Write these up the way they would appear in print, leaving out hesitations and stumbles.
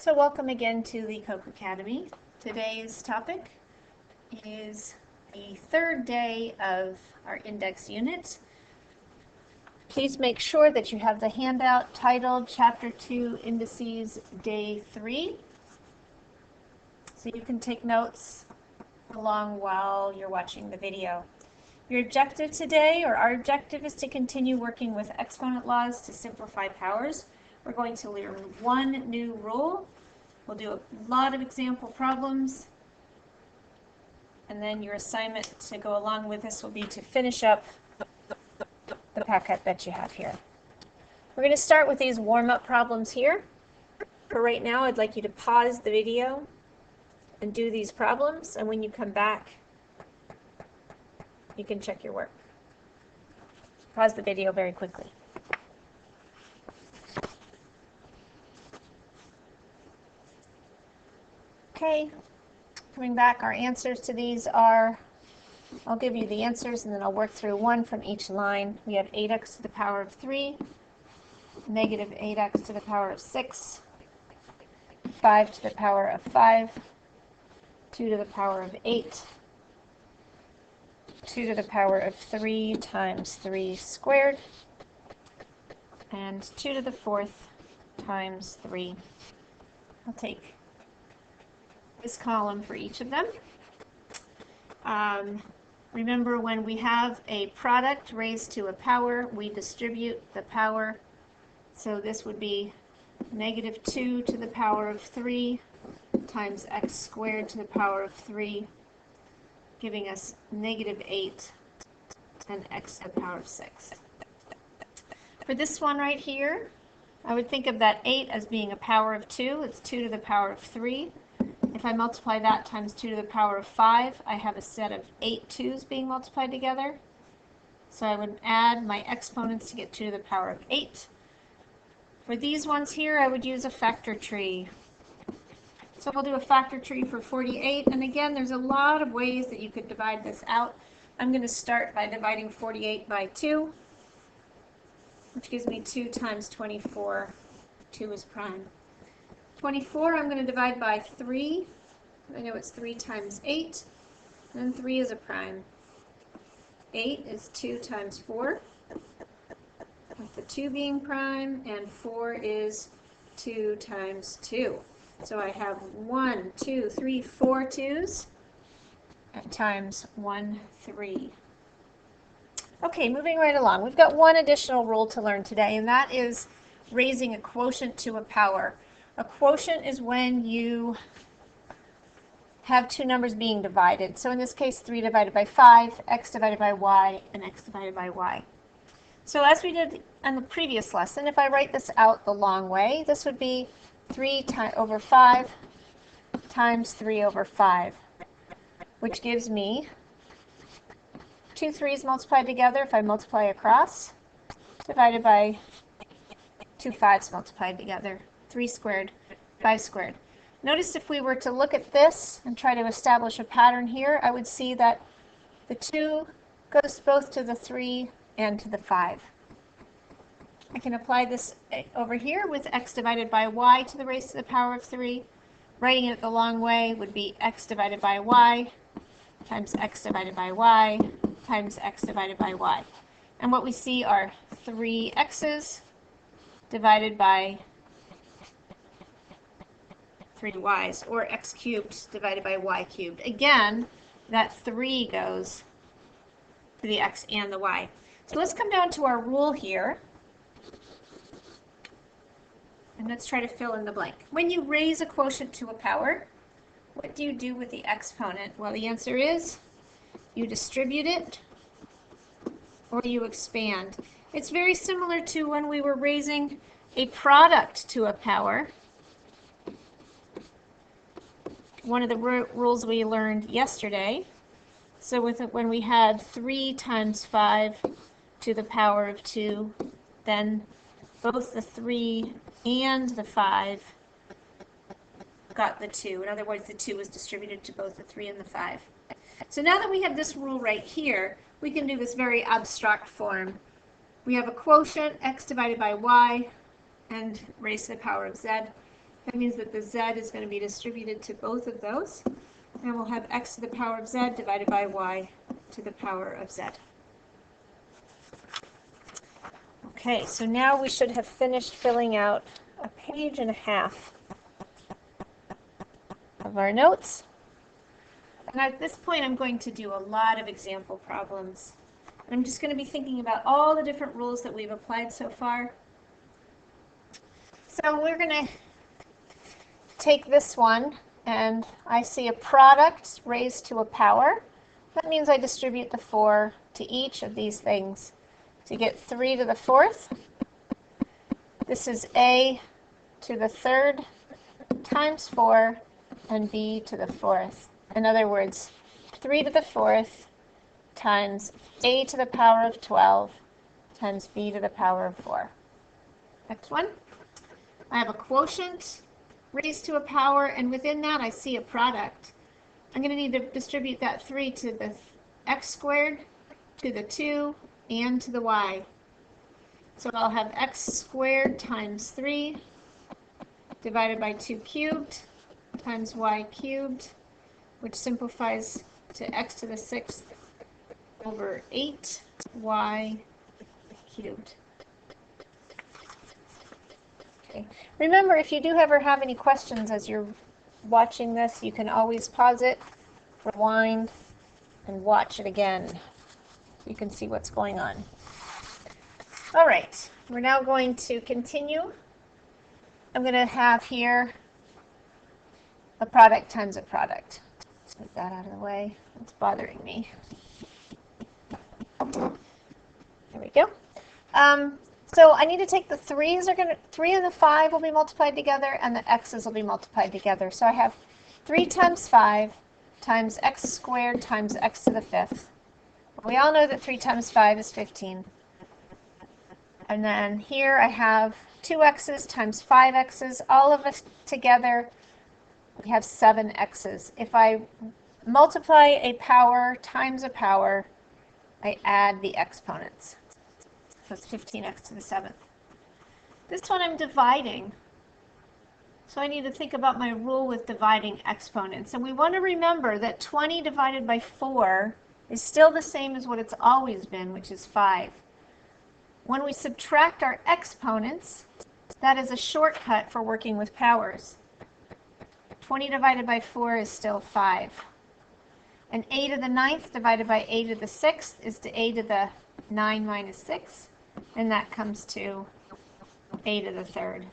So welcome again to the Coke Academy. Today's topic is the third day of our index unit. Please make sure that you have the handout titled Chapter 2 Indices Day 3. So you can take notes along while you're watching the video. Your objective today, or our objective, is to continue working with exponent laws to simplify powers. We're going to learn one new rule. We'll do a lot of example problems, and then your assignment to go along with this will be to finish up the packet that you have here. We're going to start with these warm-up problems here. For right now, I'd like you to pause the video and do these problems, and when you come back, you can check your work. Pause the video very quickly. Okay, coming back, our answers to these are, I'll give you the answers and then I'll work through one from each line. We have 8x to the power of 3, negative 8x to the power of 6, 5 to the power of 5, 2 to the power of 8, 2 to the power of 3 times 3 squared, and 2 to the 4th times 3. I'll take this column for each of them. Remember, when we have a product raised to a power, we distribute the power. So this would be negative 2 to the power of 3 times x squared to the power of 3, giving us negative 8 and x to the power of 6. For this one right here, I would think of that 8 as being a power of 2. It's 2 to the power of 3. If I multiply that times 2 to the power of 5, I have a set of 8 2's being multiplied together. So I would add my exponents to get 2 to the power of 8. For these ones here, I would use a factor tree. So we'll do a factor tree for 48. And again, there's a lot of ways that you could divide this out. I'm going to start by dividing 48 by 2, which gives me 2 times 24. 2 is prime. 24 I'm going to divide by 3. I know it's 3 times 8, and 3 is a prime. 8 is 2 times 4, with the 2 being prime, and 4 is 2 times 2. So I have 1, 2, 3, 4 2's times 1, 3. Okay, moving right along. We've got one additional rule to learn today, and that is raising a quotient to a power. A quotient is when you have two numbers being divided. So in this case, 3 divided by 5, x divided by y, and x divided by y. So as we did in the previous lesson, if I write this out the long way, this would be 3 over 5 times 3 over 5, which gives me 2 3's multiplied together if I multiply across, divided by 2 5's multiplied together. 3 squared, 5 squared. Notice if we were to look at this and try to establish a pattern here, I would see that the 2 goes both to the 3 and to the 5. I can apply this over here with x divided by y to the raised to the power of 3. Writing it the long way would be x divided by y times x divided by y times x divided by y. And what we see are 3 x's divided by 3 y's, or x cubed divided by y cubed. Again, that 3 goes to the x and the y. So let's come down to our rule here, and let's try to fill in the blank. When you raise a quotient to a power, what do you do with the exponent? Well, the answer is you distribute it or you expand. It's very similar to when we were raising a product to a power. One of the rules we learned yesterday. So when we had 3 times 5 to the power of 2, then both the 3 and the 5 got the 2. In other words, the 2 was distributed to both the 3 and the 5. So now that we have this rule right here, we can do this very abstract form. We have a quotient, x divided by y, and raised to the power of z. That means that the z is going to be distributed to both of those. And we'll have x to the power of z divided by y to the power of z. Okay, so now we should have finished filling out a page and a half of our notes. And at this point, I'm going to do a lot of example problems. I'm just going to be thinking about all the different rules that we've applied so far. So we're going to take this one, and I see a product raised to a power. That means I distribute the 4 to each of these things to get 3 to the 4th. This is a to the 3rd times 4 and b to the 4th. In other words, 3 to the 4th times a to the power of 12 times b to the power of 4. Next one. I have a quotient raised to a power, and within that I see a product. I'm going to need to distribute that 3 to the x squared, to the 2, and to the y. So I'll have x squared times 3 divided by 2 cubed times y cubed, which simplifies to x to the 6th over 8y cubed. Okay. Remember, if you do ever have any questions as you're watching this, you can always pause it, rewind, and watch it again. You can see what's going on. All right, we're now going to continue. I'm going to have here a product times a product. Let's get that out of the way. It's bothering me. There we go. So I need to take the 3 and the 5 will be multiplied together, and the x's will be multiplied together. So I have 3 times 5 times x squared times x to the 5th. We all know that 3 times 5 is 15. And then here I have 2x's times 5x's. All of us together, we have 7x's. If I multiply a power times a power, I add the exponents. So it's 15x to the 7th. This one I'm dividing. So I need to think about my rule with dividing exponents. And we want to remember that 20 divided by 4 is still the same as what it's always been, which is 5. When we subtract our exponents, that is a shortcut for working with powers. 20 divided by 4 is still 5. And a to the 9th divided by a to the 6th is to a to the 9 minus 6. And that comes to a to the 3rd.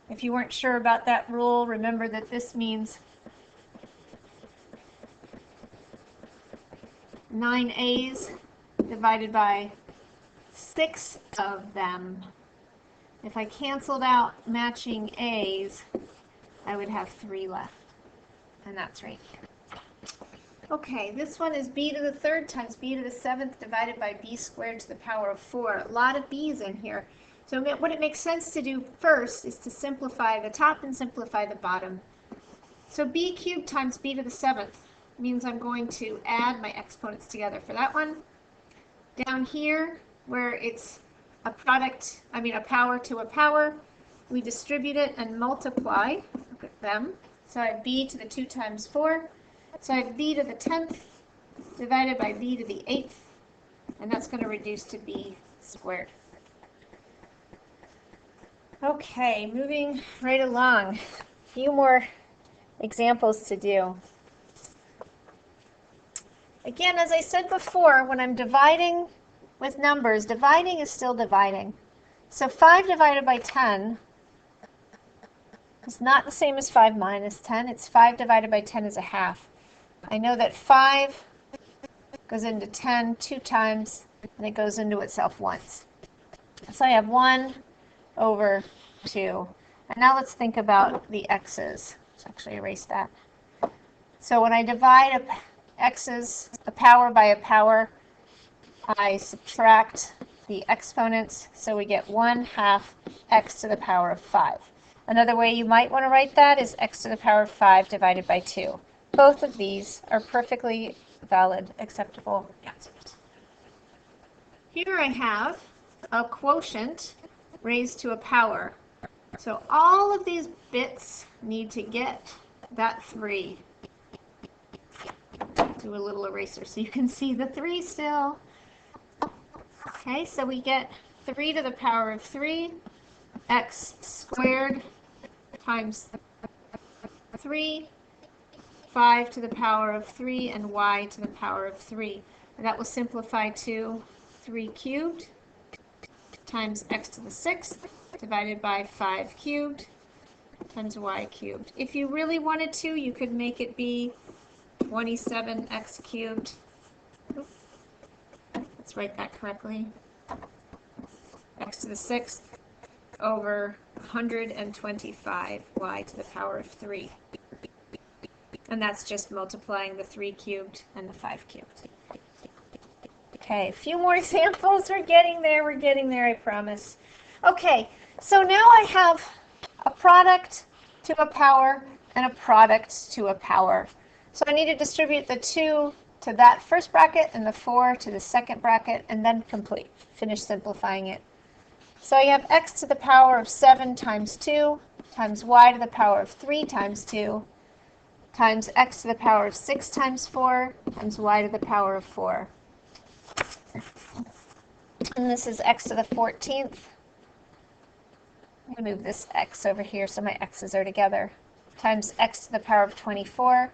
If you weren't sure about that rule, remember that this means 9 a's divided by 6 of them. If I canceled out matching a's, I would have 3 left. And that's right here. Okay, this one is b to the 3rd times b to the 7th divided by b squared to the power of 4. A lot of b's in here. So what it makes sense to do first is to simplify the top and simplify the bottom. So b cubed times b to the 7th means I'm going to add my exponents together for that one. Down here, where it's a power to a power, we distribute it and multiply. Look at them. So I have b to the 2 times 4. So I have b to the 10th divided by b to the 8th, and that's going to reduce to b squared. Okay, moving right along. A few more examples to do. Again, as I said before, when I'm dividing with numbers, dividing is still dividing. So 5 divided by 10 is not the same as 5 minus 10. It's 5 divided by 10 is a half. I know that 5 goes into 10 2 times, and it goes into itself once. So I have 1 over 2. And now let's think about the x's. Let's actually erase that. So when I divide a power by a power, I subtract the exponents, so we get 1/2 x to the power of 5. Another way you might want to write that is x to the power of 5 divided by 2. Both of these are perfectly valid, acceptable answers. Here I have a quotient raised to a power. So all of these bits need to get that 3. Do a little eraser so you can see the 3 still. Okay, so we get 3 to the power of 3, x squared times 3, 5 to the power of 3, and y to the power of 3. And that will simplify to 3 cubed times x to the 6th divided by 5 cubed times y cubed. If you really wanted to, you could make it be 27x cubed. Let's write that correctly. X to the 6th over 125 y to the power of 3. And that's just multiplying the 3 cubed and the 5 cubed. Okay, a few more examples. We're getting there, I promise. Okay, so now I have a product to a power and a product to a power. So I need to distribute the 2 to that first bracket and the 4 to the second bracket, and then complete. Finish simplifying it. So I have x to the power of 7 times 2 times y to the power of 3 times 2 times x to the power of 6 times 4 times y to the power of 4. And this is x to the 14th. I'm going to move this x over here so my x's are together. Times x to the power of 24,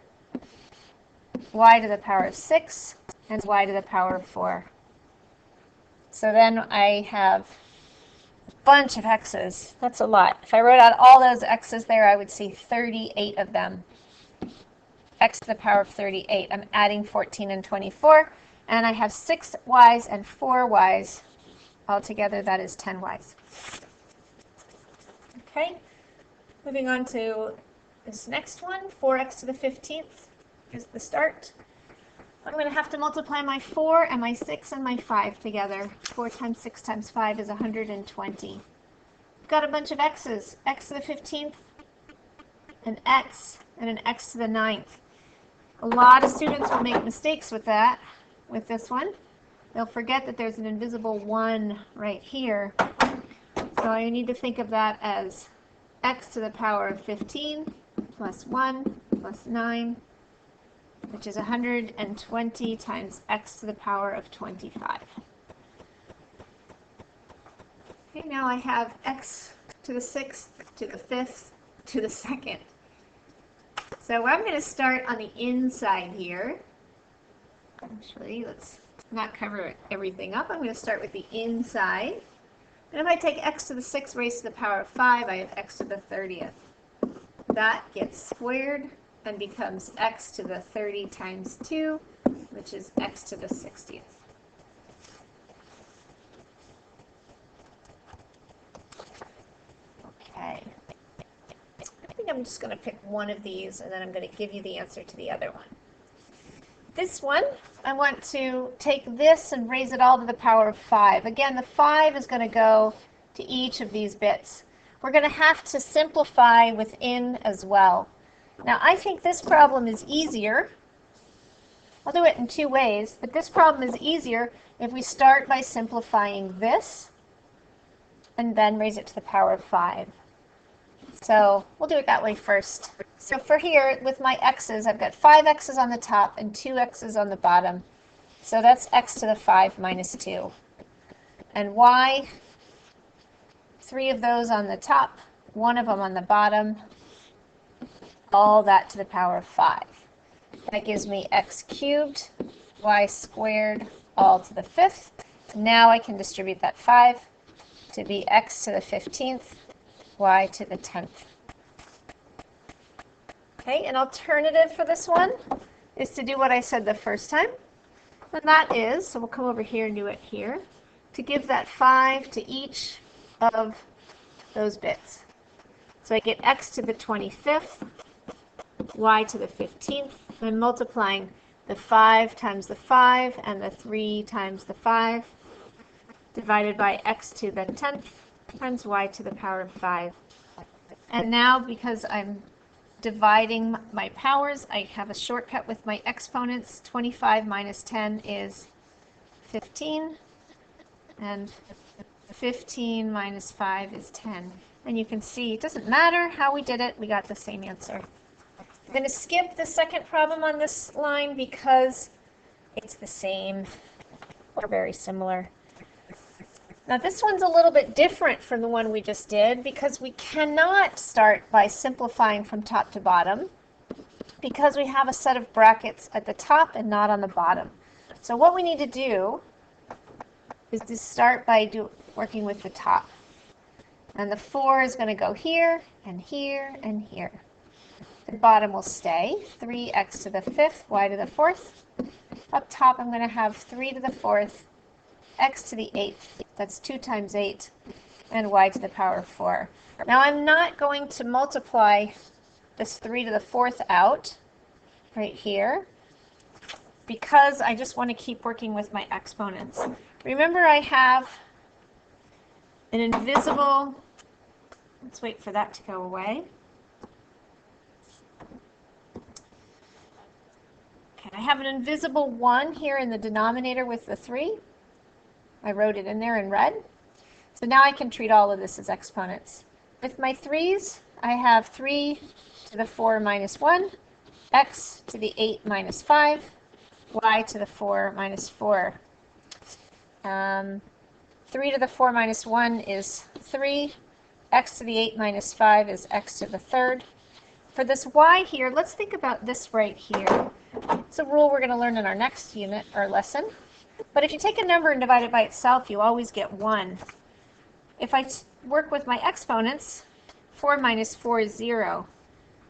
y to the power of 6, and y to the power of 4. So then I have a bunch of x's. That's a lot. If I wrote out all those x's there, I would see 38 of them. X to the power of 38. I'm adding 14 and 24, and I have 6 y's and 4 y's. Altogether, that is 10 y's. Okay, moving on to this next one, 4x to the 15th is the start. I'm going to have to multiply my 4 and my 6 and my 5 together. 4 times 6 times 5 is 120. I've got a bunch of x's. X to the 15th, an x, and an x to the 9th. A lot of students will make mistakes with that, with this one. They'll forget that there's an invisible 1 right here. So I need to think of that as x to the power of 15 plus 1 plus 9, which is 120 times x to the power of 25. Okay, now I have x to the 6th, to the 5th, to the 2nd. So I'm going to start on the inside here. Actually, let's not cover everything up. I'm going to start with the inside. And if I take x to the 6th raised to the power of 5, I have x to the 30th. That gets squared and becomes x to the 30 times 2, which is x to the 60th. Okay. I think I'm just going to pick one of these, and then I'm going to give you the answer to the other one. This one, I want to take this and raise it all to the power of 5. Again, the 5 is going to go to each of these bits. We're going to have to simplify within as well. Now, I think this problem is easier. I'll do it in 2 ways, but this problem is easier if we start by simplifying this and then raise it to the power of 5. So we'll do it that way first. So for here, with my x's, I've got 5 x's on the top and 2 x's on the bottom. So that's x to the 5 minus 2. And y, 3 of those on the top, 1 of them on the bottom, all that to the power of 5. That gives me x cubed, y squared, all to the 5th. Now I can distribute that 5 to be x to the 15th, y to the 10th. Okay, an alternative for this one is to do what I said the first time. And that is, so we'll come over here and do it here, to give that 5 to each of those bits. So I get x to the 25th, y to the 15th. I'm multiplying the 5 times the 5 and the 3 times the 5, divided by x to the 10th times y to the power of 5. And now, because I'm dividing my powers, I have a shortcut with my exponents. 25 minus 10 is 15, and 15 minus 5 is 10. And you can see it doesn't matter how we did it, we got the same answer. I'm going to skip the second problem on this line because it's the same or very similar. Now this one's a little bit different from the one we just did because we cannot start by simplifying from top to bottom because we have a set of brackets at the top and not on the bottom. So what we need to do is to start by working with the top. And the 4 is going to go here and here and here. The bottom will stay, 3x to the 5th, y to the 4th. Up top I'm going to have 3 to the 4th, x to the 8th, that's 2 times 8, and y to the power of 4. Now I'm not going to multiply this 3 to the 4th out right here because I just want to keep working with my exponents. Remember I have an invisible, let's wait for that to go away. Okay, I have an invisible 1 here in the denominator with the 3. I wrote it in there in red. So now I can treat all of this as exponents. With my 3's, I have 3 to the 4 minus 1, x to the 8 minus 5, y to the 4 minus 4. 3 to the 4 minus 1 is 3, x to the 8 minus 5 is x to the 3rd. For this y here, let's think about this right here. It's a rule we're going to learn in our next unit or lesson. But if you take a number and divide it by itself, you always get 1. If I work with my exponents, 4 minus 4 is 0.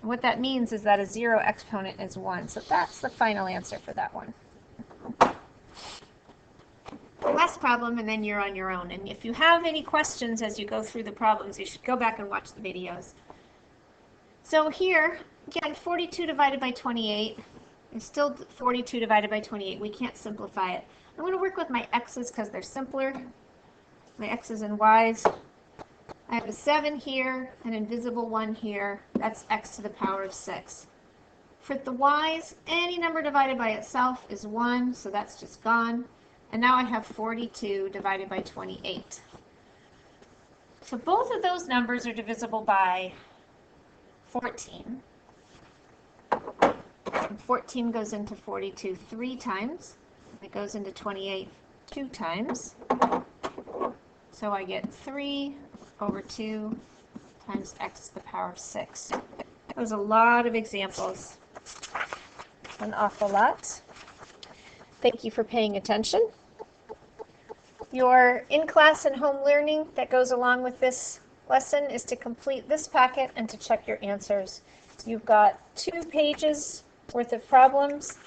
And what that means is that a 0 exponent is 1. So that's the final answer for that one. Last problem, and then you're on your own. And if you have any questions as you go through the problems, you should go back and watch the videos. So here, again, 42 divided by 28 is still 42 divided by 28. We can't simplify it. I'm going to work with my x's because they're simpler. My x's and y's. I have a 7 here, an invisible 1 here. That's x to the power of 6. For the y's, any number divided by itself is 1, so that's just gone. And now I have 42 divided by 28. So both of those numbers are divisible by 14. And 14 goes into 42 3 times. It goes into 28 2 times. So I get 3 over 2 times x to the power of 6. That was a lot of examples. An awful lot. Thank you for paying attention. Your in-class and home learning that goes along with this lesson is to complete this packet and to check your answers. You've got 2 pages worth of problems,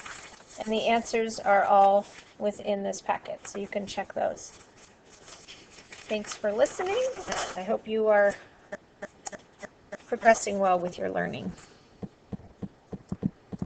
and the answers are all within this packet, so you can check those. Thanks for listening. I hope you are progressing well with your learning.